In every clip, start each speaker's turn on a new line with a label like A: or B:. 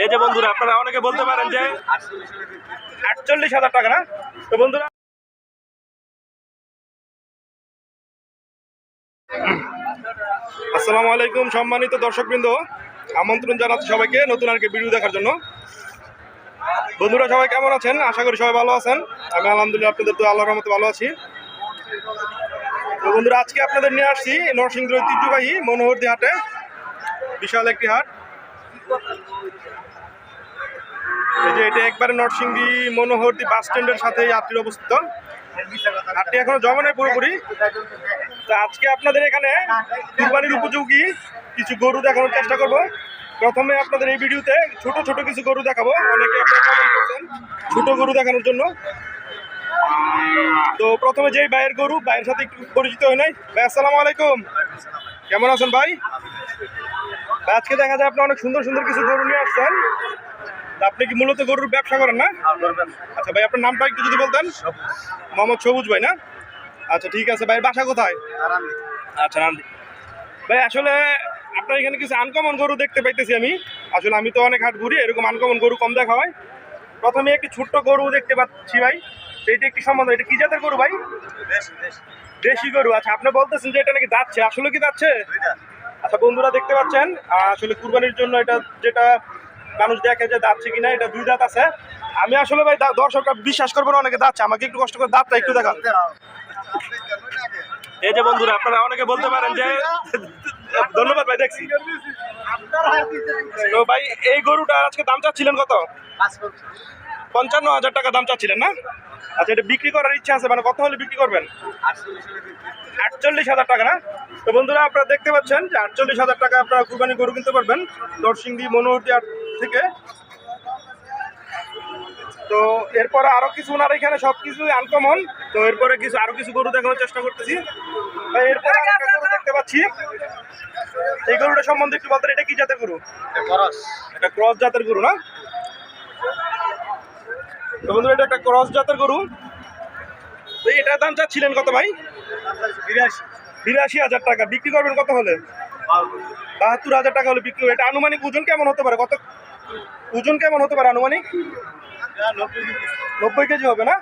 A: এই যে বন্ধুরা, আপনারা অনেকে বলতে পারেন যে 48,000 টাকা না? তো বন্ধুরা, আসসালামু আলাইকুম সম্মানিত দর্শকবৃন্দ, আমন্ত্রণ জানাচ্ছি সবাইকে নতুন আর কি ভিডিও দেখার জন্য। বন্ধুরা সবাই কেমন আছেন? আশা করি সবাই ভালো আছেন। আমি আলহামদুলিল্লাহ আপনাদের তো আল্লাহর রহমতে ভালো আছি। তো বন্ধুরা, আজকে আপনাদের নিয়ে আসছি নরসিংদীর ঐতিহ্যবাহী মনোহরদী হাটে। বিশাল একটি হাট। এই যে এটা একবারে নরসিংদী মনোহরদী বাস স্ট্যান্ডের সাথে এই হাটটির অবস্থিত। হাটটি এখনো জমে নাই পুরোপুরি। তো আজকে আপনাদের এখানে কুরবানির উপযোগী কিছু গরু দেখানোর চেষ্টা করব। প্রথমে আপনাদের এই ভিডিওতে ছোট ছোট কিছু গরু দেখাবো। অনেকে আপনারা কমেন্ট করছেন ছোট গরু দেখানোর জন্য। তো প্রথমে যেই ভাইয়ের গরু, ভাইয়ের সাথে একটু পরিচিত হয় নাই। ভাই আসসালামু আলাইকুম, কেমন আছেন ভাই? আজকে দেখা যায় আপনি অনেক সুন্দর সুন্দর কিছু গরু নিয়ে আসছেন। আপনি কি মূলত গরুর ব্যবসা করেন না? আচ্ছা ভাই, আপনার নামটা একটু যদি বলতেন। মোহাম্মদ সবুজ ভাই না? আচ্ছা ঠিক আছে। ভাইয়ের বাসা কোথায়? আচ্ছা নান্দি। ভাই আসলে আপনার এখানে কিছু আনকমন গরু দেখতে পাইতেছি আমি। আসলে আমি তো অনেক হাট ঘুরি, এরকম আনকমন গরু কম দেখা হয়। প্রথমে একটি ছোট্ট গরু দেখতে পাচ্ছি ভাই। এইটা একটি সম্বন্ধ, এটা কি জাতের গরু ভাই? দেশি গরু। আচ্ছা, আপনি বলতেছেন যে এটা নাকি দাঁতছে, আসলে কি দাঁতছে? আচ্ছা বন্ধুরা দেখতে পাচ্ছেন, আসলে কুরবানির জন্য এটা যেটা মানুষ দেখে যে দাঁতছে কিনা, এটা দুই দাঁত আছে। আমি আসলে ভাই দর্শকরা বিশ্বাস করবো না অনেকে দাঁতছে, আমাকে একটু কষ্ট করে দাঁতটা একটু দেখান। এই যে বন্ধুরা, আপনারা অনেকে বলতে পারেন যে ধন্যবাদ ভাই, দেখছি। তো ভাই এই গরুটা আজকে দাম চাচ্ছিলেন কত? 55,000 টাকা দাম চাচ্ছিলেন না? আচ্ছা, এটা বিক্রি করার ইচ্ছা আছে, মানে কত হলে বিক্রি করবেন? 48,000 টাকা না? তো বন্ধুরা, আপনারা দেখতে পাচ্ছেন যে 48,000 টাকা আপনারা কুরবানি গরু কিনতে পারবেন নরসিংদী মনোহরদী হাট থেকে। তো এরপরে আরো কিছু ওনার এখানে সবকিছু আনকমন। তো এরপরে আরো কিছু গরু দেখানোর চেষ্টা করতেছি। এরপরে আরেকটা গরু দেখতে পাচ্ছি। এই গরুটা সম্বন্ধে একটু বলতেন, এটা কি জাতের গরু? এটা ক্রস জাতের গরু না? তো বন্ধুরা, এটা একটা ক্রস জাতের গরু। তো এটার দাম চাচ্ছিলেন কত ভাই? 82,000 টাকা। বিক্রি করবেন কত হলে? 72,000 টাকা হলে বিক্রি হবে। এটা আনুমানিক ওজন কেমন হতে পারে? কত ওজন কেমন হতে পারে আনুমানিক? 90 কেজি হবে না?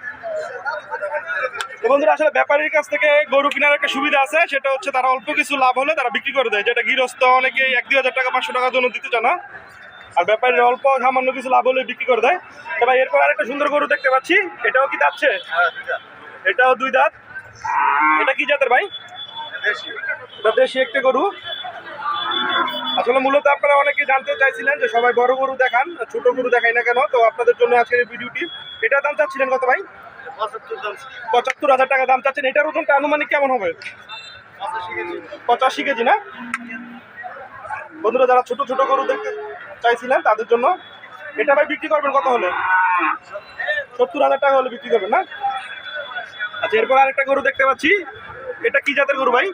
A: তো বন্ধুরা, আসলে ব্যাপারীর কাছ থেকে গরু কেনার একটা সুবিধা আছে, সেটা হচ্ছে তারা অল্প কিছু লাভ হলে তারা বিক্রি করে দেয়। যেটা গৃহস্থ অনেকে 1-2 হাজার টাকা 500 টাকার জন্য দিতে চায় না, আর ব্যাপারীর অল্প সামান্য কিছু লাভ হলে বিক্রি করে দেয়। এবার এরপর আরেকটা সুন্দর গরু দেখতে পাচ্ছি। এটাও কি দাঁতছে? এটাও দুই দাঁত। এটা কি জাতের ভাই? এটা দেশি একটা গরু। আসলে মূলত আপনারা অনেকে জানতে চাইছিলেন যে সবাই বড় গরু দেখান, ছোট গরু দেখাই না কেন। তো আপনাদের জন্য আজকের এই ভিডিওটি। এটার দাম চাচ্ছিলেন কত ভাই? 75,000 টাকা দাম চাচ্ছেন। এটার ওজনটা আনুমানিক কেমন হবে? 85 কেজি না? বন্ধুরা, যারা ছোট ছোট গরু দেখতে চাইছিলেন তাদের জন্য। এটা ভাই বিক্রি করবেন কত হলে? 70,000 টাকা হলে বিক্রি করবেন না? আচ্ছা, এরপর আরেকটা গরু দেখতে পাচ্ছি। এটা কি জাতের গরু ভাই?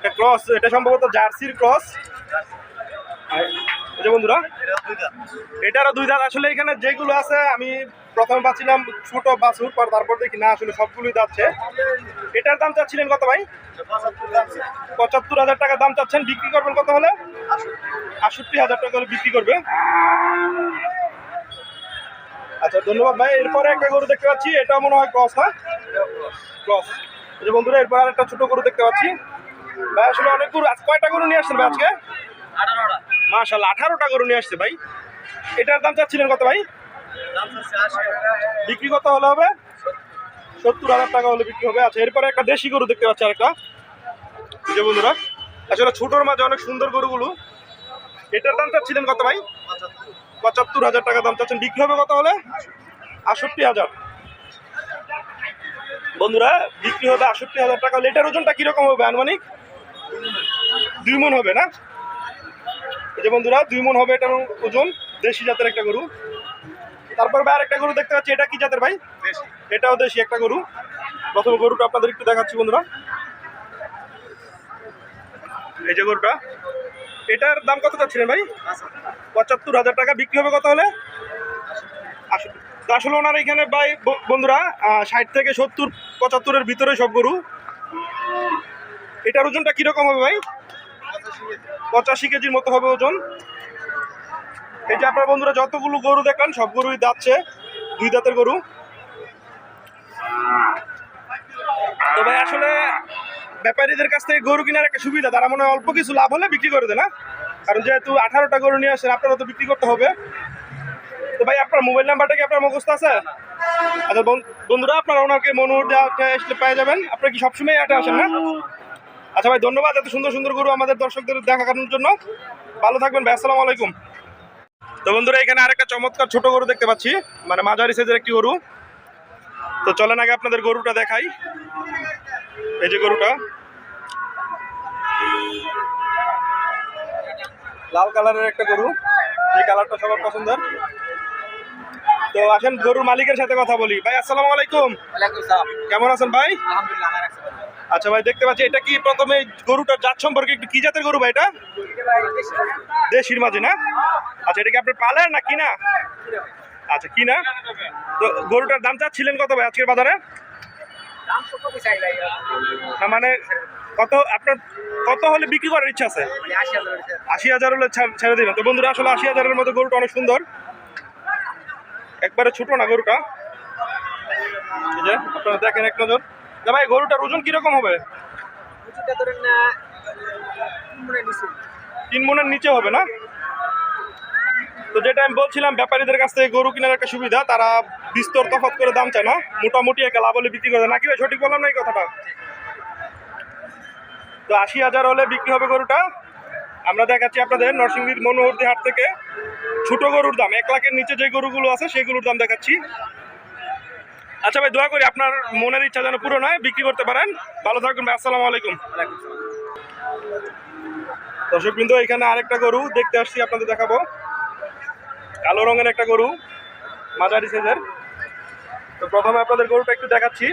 A: এটা ক্রস। এটা সম্ভবত জার্সির ক্রস। এই যে বন্ধুরা, এটারও দুই দাঁত। আসলে এখানে যেগুলো আছে আমি প্রথমে পাচ্ছিলাম ছোট বাছুর, তারপর দেখি না আসলে সবগুলোই যাচ্ছে। এটার দাম চাচ্ছিলেন কত ভাই? 75,000 টাকা দাম চাচ্ছেন। বিক্রি করবেন কত হলে? 68,000 টাকা হলে বিক্রি করবে। আচ্ছা ধন্যবাদ ভাই। এরপরে একটা গরু দেখতে পাচ্ছি, এটাও মনে হয় ক্রস না? ক্রস। এই যে বন্ধুরা, এরপর আরেকটা ছোট গরু দেখতে পাচ্ছি। ভাই আসলে অনেক গরু, আজ কয়টা গরু নিয়ে আসছেন ভাই আজকে?
B: 18টা।
A: মাশাআল্লাহ, 18টা গরু নিয়ে আসছে ভাই। এটার দাম চাচ্ছিলেন কত ভাই? বিক্রি কত হলে হবে? 70,000 টাকা হলে বিক্রি হবে। আচ্ছা, এরপরে একটা দেশি গরু দেখতে পাচ্ছি আরেকটা। এই যে বন্ধুরা, আসলে ছোটোর মাঝে অনেক সুন্দর গরুগুলো। এটার দাম চাচ্ছিলেন কত ভাই? 75,000 টাকা দাম চাচ্ছেন। বিক্রি হবে কত হলে? 68,000। বন্ধুরা, বিক্রি হবে 68,000 টাকা হলে। এটার ওজনটা কিরকম হবে আনুমানিক? 2 মণ হবে না? এই যে বন্ধুরা, 2 মণ হবে এটার ওজন। দেশি জাতের একটা গরু। তারপর ভাই আরেকটা গরু দেখতে পাচ্ছি। এটা কি জাতের ভাই? এটাও দেশি একটা গরু। প্রথমে গরুটা আপনাদের একটু দেখাচ্ছি বন্ধুরা। এই যে গরুটা, এটার দাম কত চাচ্ছিলেন ভাই? 75,000 টাকা। বিক্রি হবে কত হলে? 80। তো আসলে ওনার এখানে ভাই বন্ধুরা 60 থেকে 70, 75-এর ভিতরে সব গরু। এটার ওজনটা কিরকম হবে ভাই? 85 কেজির মতো হবে ওজন। এই যে আপনার বন্ধুরা যতগুলো গরু দেখলেন সব গরুই দাঁতছে, 2 দাঁতের গরু। তো ভাই আসলে ব্যাপারীদের কাছ থেকে গরু কেনার একটা সুবিধা, তারা মনে হয় অল্প কিছু লাভ হলে বিক্রি করে দেয় না, কারণ যেহেতু 18টা গরু নিয়ে আসেন আপনারা তো বিক্রি করতে হবে। তো ভাই আপনার মোবাইল নাম্বারটা কি আপনার মুখস্থ আছে? আচ্ছা বন্ধুরা, আপনারা ওনাকে মনোহর আসলে পেয়ে যাবেন। আপনারা কি সবসময় হাটে আসেন না? আচ্ছা ভাই, ধন্যবাদ এত সুন্দর সুন্দর গরু আমাদের দর্শকদের দেখানোর জন্য। ভালো থাকবেন ভাই, আসসালামু আলাইকুম। তো বন্ধুরা, এখানে আরেকটা চমৎকার ছোট গরু দেখতে পাচ্ছি, মানে মাঝারি সাইজের একটি গরু। তো চলেন আগে আপনাদের গরুটা দেখাই। এই যে গরুটা লাল কালারের একটা গরু, এই কালারটা সবার পছন্দের। তো আসেন গরুর মালিকের সাথে কথা বলি। ভাই আসসালামু আলাইকুম। কেমন আছেন ভাই? আচ্ছা ভাই, দেখতে পাচ্ছি এটা কি প্রথমে গরুটার জাত সম্পর্কে একটু, কি জাতের গরু ভাই এটা? দেশির মাঝে না? আচ্ছা, এটা কি আপনার পালের না কিনা? আচ্ছা, কিনা। তো গরুটার দাম চাচ্ছিলেন কত ভাই আজকের বাজারে? না মানে কত আপনার, কত হলে বিক্রি করার ইচ্ছা আছে? 80,000 হলে ছেড়ে দিবেন। তো বন্ধুরা, আসলে 80,000-এর মধ্যে গরুটা অনেক সুন্দর, একবারে ছোট না গরুটা। এই যে আপনারা দেখেন এক নজর। ভাই গরুটার ওজন কিরকম হবে? 3 মণের নিচে হবে না? তো যেটা আমি বলছিলাম, ব্যাপারীদের কাছ থেকে গরু কেনার একটা সুবিধা, তারা বিস্তর তফাৎ করে দাম চায় না, মোটামুটি একটা লাভ হলে বিক্রি করে দেয়। নাকি ভাই সঠিক বললাম না এই কথাটা? তো 80,000 হলে বিক্রি হবে গরুটা। আমরা দেখাচ্ছি আপনাদের নরসিংদীর মনোহরদী হাট থেকে ছোট গরুর দাম, 1 লাখের নিচে যে গরুগুলো আছে সেগুলোর দাম দেখাচ্ছি। আচ্ছা ভাই, দোয়া করি আপনার মনের ইচ্ছা যেন পূরণ হয়, বিক্রি করতে পারেন। ভালো থাকবেন ভাই, আসসালামু আলাইকুম। দর্শকবৃন্দ, এখানে আরেকটা গরু দেখতে আসছি, আপনাদের দেখাবো। কালো রঙের একটা গরু, মাঝারি সাইজের। তো প্রথমে আপনাদের গরুটা একটু দেখাচ্ছি।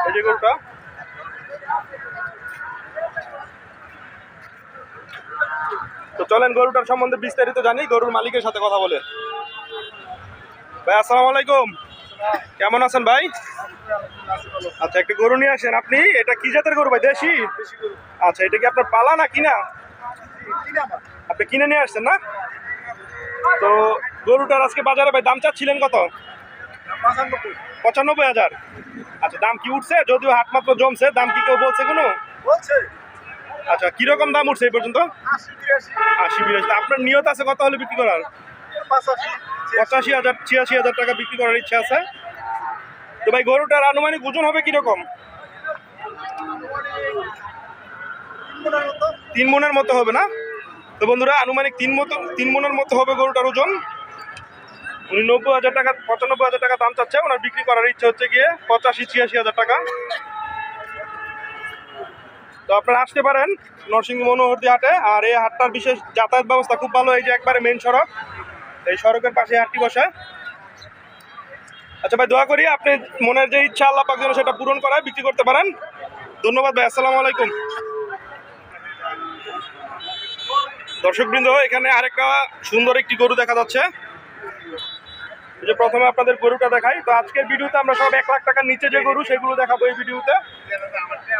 A: এই যে গরুটা, তো চলেন গরুটার সম্বন্ধে বিস্তারিত জানি, গরুর মালিকের সাথে কথা বলে। ভাই আসসালামু আলাইকুম, কেমন আছেন ভাই? আচ্ছা, একটা গরু নিয়ে আসেন আপনি, এটা কি জাতের গরু ভাই? দেশি? আচ্ছা, এটা কি আপনার পালা না কিনা? আপনি কিনে নিয়ে আসছেন না? তো গরুটার আজকে বাজারে ভাই দাম চাচ্ছিলেন কত? 95,000। আচ্ছা, দাম কি উঠছে? যদিও হাট মাত্র জমছে, দাম কি কেউ বলছে কোনো? আচ্ছা, কিরকম দাম উঠছে এই পর্যন্ত? 80-82। আপনার নিয়ত আছে কত হলে বিক্রি করার? 85,000 86,000 টাকা বিক্রি করার ইচ্ছা আছে। তো ভাই গরুটার আনুমানিক ওজন হবে কিরকম? 3 মণের মতো হবে না? তো বন্ধুরা, আনুমানিক 3 মণের মতো হবে গরুটার ওজন। উনি 90,000 টাকা 95,000 টাকা দাম চাচ্ছে, ওনার বিক্রি করার ইচ্ছা হচ্ছে গিয়ে 85-86,000 টাকা। তো আপনারা আসতে পারেন নরসিংদী মনোহরদী হাটে। আর এই হাটটার বিশেষ যাতায়াত ব্যবস্থা খুব ভালো, এই যে একবারে মেন সড়ক, এই সড়কের পাশে হাটটি বসে। আচ্ছা ভাই, দোয়া করি আপনি মনের যে ইচ্ছা আল্লাহ পাক যেন সেটা পূরণ করায়, বিক্রি করতে পারেন। ধন্যবাদ ভাই, আসসালামু আলাইকুম। দর্শকবৃন্দ, এখানে আরেকটা সুন্দর একটি গরু দেখা যাচ্ছে। যে প্রথমে আপনাদের গরুটা দেখাই। তো আজকের ভিডিওতে আমরা সব 1 লাখ টাকার নিচে যে গরু সেগুলো দেখাবো এই ভিডিওতে।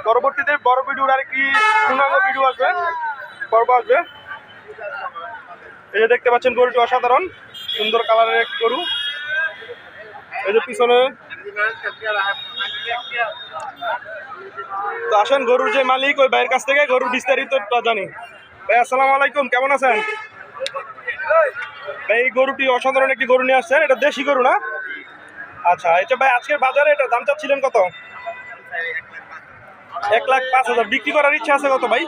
A: পরবর্তীতে বড় ভিডিওর আরেকটি পূর্ণাঙ্গ ভিডিও আসবে, পর্ব আসবে। এই যে দেখতে পাচ্ছেন গরুটি অসাধারণ সুন্দর কালারের একটি গরু। এই যে পিছনে। তো আসেন গরুর যে মালিক ওই ভাইয়ের কাছ থেকে গরুর বিস্তারিতটা জানি। ভাই আসসালামু আলাইকুম, কেমন আছেন? ভাই এই গরুটি অসাধারণ একটি গরু নিয়ে আসছেন, এটা দেশি গরু না? আচ্ছা, এটা ভাই আজকের বাজারে এটার দাম চাচ্ছিলেন কত? 1,05,000। বিক্রি করার ইচ্ছা আছে কত ভাই?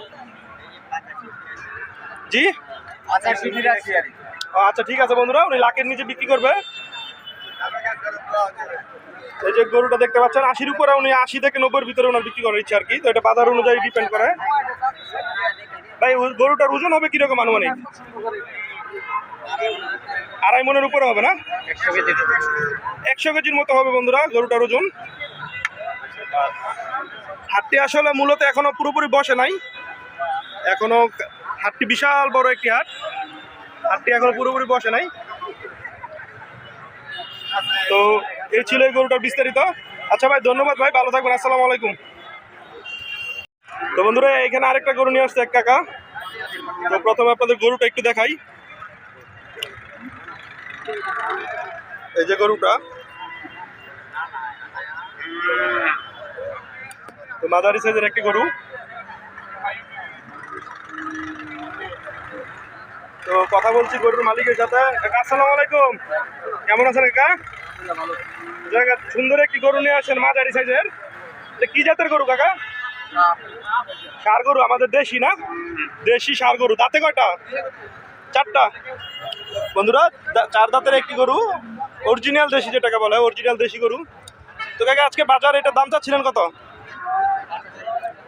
A: জি, আচ্ছা ঠিক আছে বন্ধুরা, উনি লাখের নিচে বিক্রি করবে। এই যে গরুটা দেখতে পাচ্ছেন 80-র উপরে, উনি 80 থেকে 90-এর ভিতরে ওনার বিক্রি করার ইচ্ছা আর কি। তো এটা বাজার অনুযায়ী ডিপেন্ড করে। ভাই গরুটার ওজন হবে কিরকম আনুমানিক? 2.5 মণের উপরে হবে না? 100 কেজির মতো হবে বন্ধুরা গরুটার ওজন। হাটটি আসলে মূলত এখনো পুরোপুরি বসে নাই, এখনো হাটটি বিশাল বড় একটি হাট, হাটটি এখনো পুরোপুরি বসে নাই। তো এই ছিল এই গরুটার বিস্তারিত। আচ্ছা ভাই, ধন্যবাদ ভাই, ভালো থাকবেন, আসসালামু আলাইকুম। তো বন্ধুরা, এখানে আরেকটা গরু নিয়ে আসছে এক কাকা। তো প্রথমে আপনাদের গরুটা একটু দেখাই। এই যে গরুটা, তো মাঝারি সাইজের একটি গরু। তো কথা বলছি গরুর মালিকের সাথে। কাকা আসসালামু আলাইকুম, কেমন আছেন কাকা? জায়গা সুন্দর একটি গরু নিয়ে আসেন মাঝারি সাইজের। কি জাতের গরু কাকা? ষাঁড় গরু, আমাদের দেশি না? দেশি ষাঁড় গরু। দাঁতে কয়টা? চারটা। বন্ধুরা, চার দাঁতের একটি গরু, অরিজিনাল দেশি, যেটাকে বলে অরিজিনাল দেশি গরু। তো কাকা আজকে বাজারে এটার দাম চাচ্ছিলেন কত?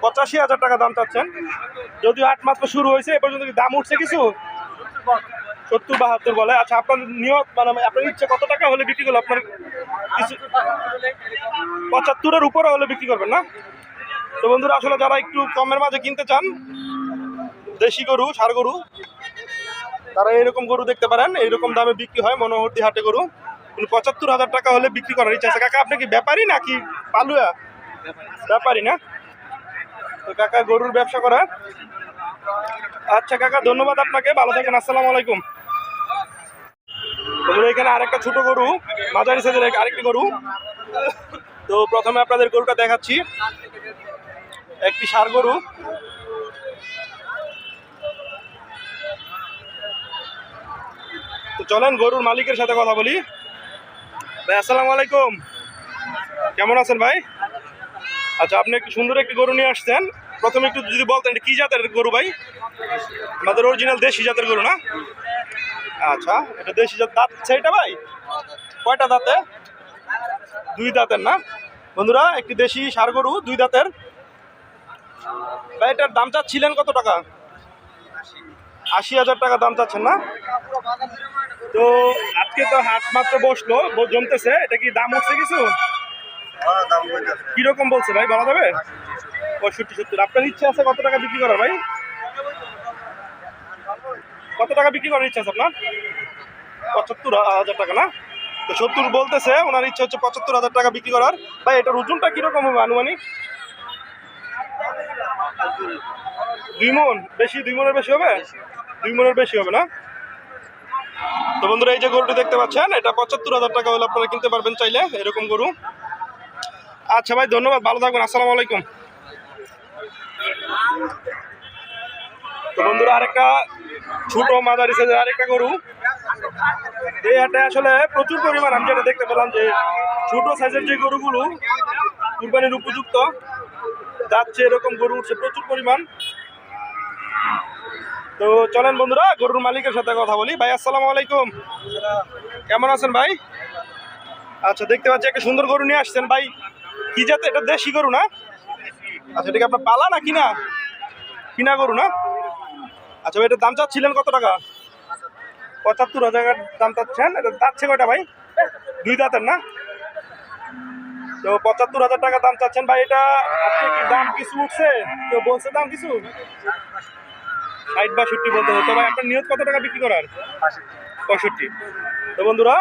A: 85,000 টাকা দাম চাচ্ছেন। যদিও হাট মাত্র শুরু হয়েছে, এ পর্যন্ত কি দাম উঠছে কিছু? 70-72 বলে। আচ্ছা, আপনার নিয়ত মানে আপনার ইচ্ছে কত টাকা হলে বিক্রি করলো? আপনার কিছু 75-এর উপরে হলে বিক্রি করবেন না? তো বন্ধুরা, আসলে যারা একটু কমের মাঝে কিনতে চান দেশি গরু, ষাঁড় গরু, তারা এইরকম গরু দেখতে পারেন। এইরকম দামে বিক্রি হয় মনোহরদী হাটে গরু। 75,000 টাকা হলে বিক্রি করার ইচ্ছা আছে। কাকা আপনি কি ব্যাপারী নাকি পালুয়া? ব্যাপারী না? তো কাকা গরুর ব্যবসা করে। আচ্ছা কাকা, ধন্যবাদ আপনাকে, ভালো থাকেন, আসসালামু আলাইকুম। এখানে আরেকটা ছোট গরু, মাঝারি সাইজের আরেকটি গরু। তো প্রথমে আপনাদের গরুটা দেখাচ্ছি, একটি ষাঁড় গরু। তো চলেন গরুর মালিকের সাথে কথা বলি। ভাই আসসালামু আলাইকুম, কেমন আছেন ভাই? আচ্ছা, আপনি একটু সুন্দর একটি গরু নিয়ে আসছেন। প্রথমে একটু যদি বলতেন কি জাতের গরু ভাই? আমাদের অরিজিনাল দেশি জাতের গরু না? আচ্ছা, এটা দেশি জাত। দাঁত সেইটা ভাই কয়টা দাঁতে? 2 দাঁতের না? বন্ধুরা, একটি দেশি ষাঁড় গরু 2 দাঁতের। ভাই এটার দাম চাচ্ছিলেন কত টাকা? 80,000 টাকা দাম চাচ্ছেন না? তো আজকে তো হাট মাত্র বসলো, জমতেছে, এটা কি দাম উঠছে কিছু? কিরকম বলছে ভাই, বলা যাবে? 65-70। আপনার ইচ্ছা আছে কত টাকা বিক্রি করার ভাই? কত টাকা বিক্রি করার ইচ্ছা আছে আপনার? 75,000 টাকা না? তো 70 বলতেছে, ওনার ইচ্ছা হচ্ছে 75,000 টাকা বিক্রি করার। ভাই এটার ওজনটা কিরকম হবে আনুমানিক? 2 মণ? বেশি? 2 মণের বেশি হবে? 2 মণের বেশি হবে না? তো বন্ধুরা, এই যে গরুটি দেখতে পাচ্ছেন, এটা 75,000 টাকা হলে আপনারা কিনতে পারবেন চাইলে এরকম গরু। আচ্ছা ভাই, ধন্যবাদ, ভালো থাকবেন, আসসালামু আলাইকুম। তো বন্ধুরা, আরেকটা ছোট মাঝারি সাইজের আরেকটা গরু। এই হাটে আসলে প্রচুর পরিমাণ, আমি যেটা দেখতে পেলাম যে ছোট সাইজের যে গরুগুলো কুরবানির উপযুক্ত যাচ্ছে, এরকম গরু উঠছে প্রচুর পরিমাণ। তো চলেন বন্ধুরা গরুর মালিকের সাথে কথা বলি। ভাই আসসালামু আলাইকুম, কেমন আছেন ভাই? আচ্ছা, দেখতে পাচ্ছি একটা সুন্দর গরু নিয়ে আসছেন ভাই। কি জাত? এটা দেশি গরু না? আচ্ছা, এটা কি আপনার পালা না কিনা? কিনা গরু না? আচ্ছা, এটার দাম চাচ্ছিলেন কত টাকা? 75,000 দাম চাচ্ছেন। এটা যাচ্ছে কয়টা ভাই? 2 দাঁতের না? তো 75,000 টাকা দাম চাচ্ছেন ভাই। এটা আজকে কি দাম কিছু উঠছে? কেউ বলছে দাম কিছু? 60-62 বলতে হতো ভাই। আপনার নিয়ত কত টাকা বিক্রি করার? 65। তো বন্ধুরা,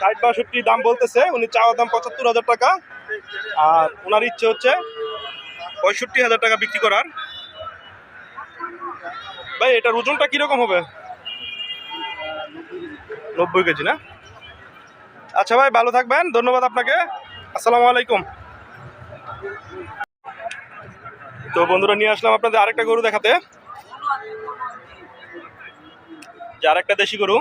A: 60-62 দাম বলতেছে। উনি চাওয়া দাম 75,000 টাকা, আর ওনার ইচ্ছে হচ্ছে 65,000 টাকা বিক্রি করার। ভাই এটার ওজনটা কিরকম হবে? 90 কেজি না? আচ্ছা ভাই, ভালো থাকবেন, ধন্যবাদ আপনাকে, আসসালামু আলাইকুম। তো বন্ধুরা, নিয়ে আসলাম আপনাদের আরেকটা গরু দেখাতে, যে আরেকটা দেশি গরু।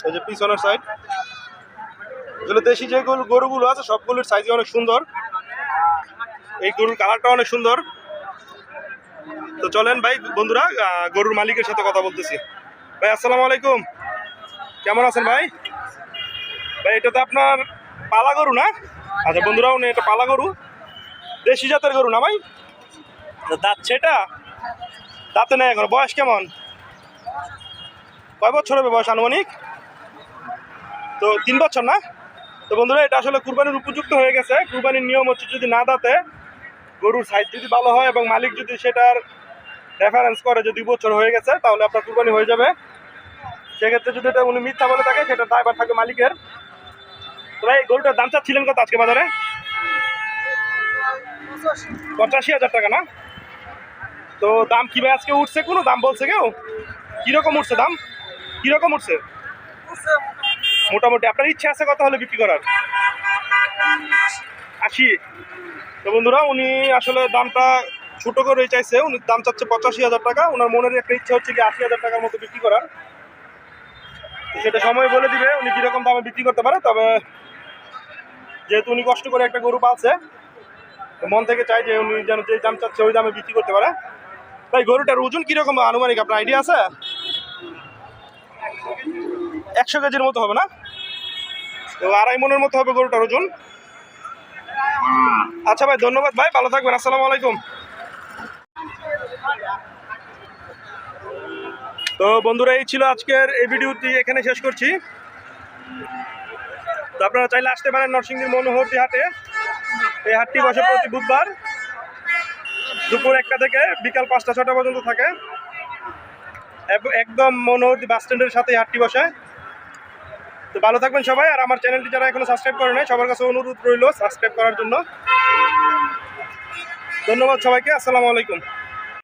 A: এই যে পিছনের সাইড, আসলে দেশি যে গরুগুলো আছে সবগুলোর সাইজে অনেক সুন্দর। এই গরুর কালারটা অনেক সুন্দর। তো চলেন ভাই বন্ধুরা গরুর মালিকের সাথে কথা বলতেছি। ভাই আসসালামু আলাইকুম, কেমন আছেন ভাই? ভাই এটা তো আপনার পালা গরু না? আচ্ছা বন্ধুরা, উনি এটা পালা গরু, দেশি জাতের গরু না ভাই? দাঁত সেটা? দাঁতে নেই এখন। বয়স কেমন? কয় বছর হবে বয়স আনুমানিক? তো 3 বছর না? তো বন্ধুরা, এটা আসলে কুরবানির উপযুক্ত হয়ে গেছে। কুরবানির নিয়ম হচ্ছে যদি না দাঁতে, গরুর সাইজ যদি ভালো হয় এবং মালিক যদি সেটার রেফারেন্স করে যে 2 বছর হয়ে গেছে, তাহলে আপনার কুরবানি হয়ে যাবে। সেক্ষেত্রে যদি এটা উনি মিথ্যা বলে থাকে, সেটা দায়ভার থাকে মালিকের। তো ভাই গরুটার দাম চাচ্ছিলেন কত আজকে বাজারে? 85,000 টাকা না? তো দাম কি ভাই আজকে উঠছে, কোনো দাম বলছে কেউ? কিরকম উঠছে দাম, কিরকম উঠছে? মোটামুটি আপনার ইচ্ছা আছে কত হলে বিক্রি করার? 80। তো বন্ধুরা উনি আসলে দামটা ছোট করে চাইছে, উনি দাম চাচ্ছে 85,000 টাকা। ওনার মনের একটা ইচ্ছা হচ্ছে কি 80,000 টাকার মতো বিক্রি করার। তো সেটা সময় বলে দিবে উনি কিরকম দামে বিক্রি করতে পারে। তবে যেহেতু উনি কষ্ট করে একটা গরু পালছে, তো মন থেকে চাই যে উনি যেন যে দাম চাচ্ছে ওই দামে বিক্রি করতে পারে। তাই গরুটার ওজন কিরকম আনুমানিক আপনার আইডিয়া আছে? 100 কেজির মতো হবে না? তো 2.5 মনের মতো হবে গরুটার ওজন। আচ্ছা ভাই, ধন্যবাদ ভাই, ভালো থাকবেন, আসসালামু আলাইকুম। তো বন্ধুরা এই ছিল আজকের এই ভিডিওটি, এখানে শেষ করছি। তো আপনারা চাইলে আসতে পারেন নরসিংদীর মনোহরদী হাটে। এই হাটটি বসে প্রতি বুধবার দুপুর 1টা থেকে বিকাল 5টা-6টা পর্যন্ত থাকে। একদম মনোহরদী বাস স্ট্যান্ডের সাথে হাটটি বসে। তো ভালো থাকবেন সবাই। আর আমার চ্যানেলটি যারা এখনো সাবস্ক্রাইব করে নাই, সবার কাছে অনুরোধ রইল সাবস্ক্রাইব করার জন্য। ধন্যবাদ সবাইকে, আসসালামু আলাইকুম।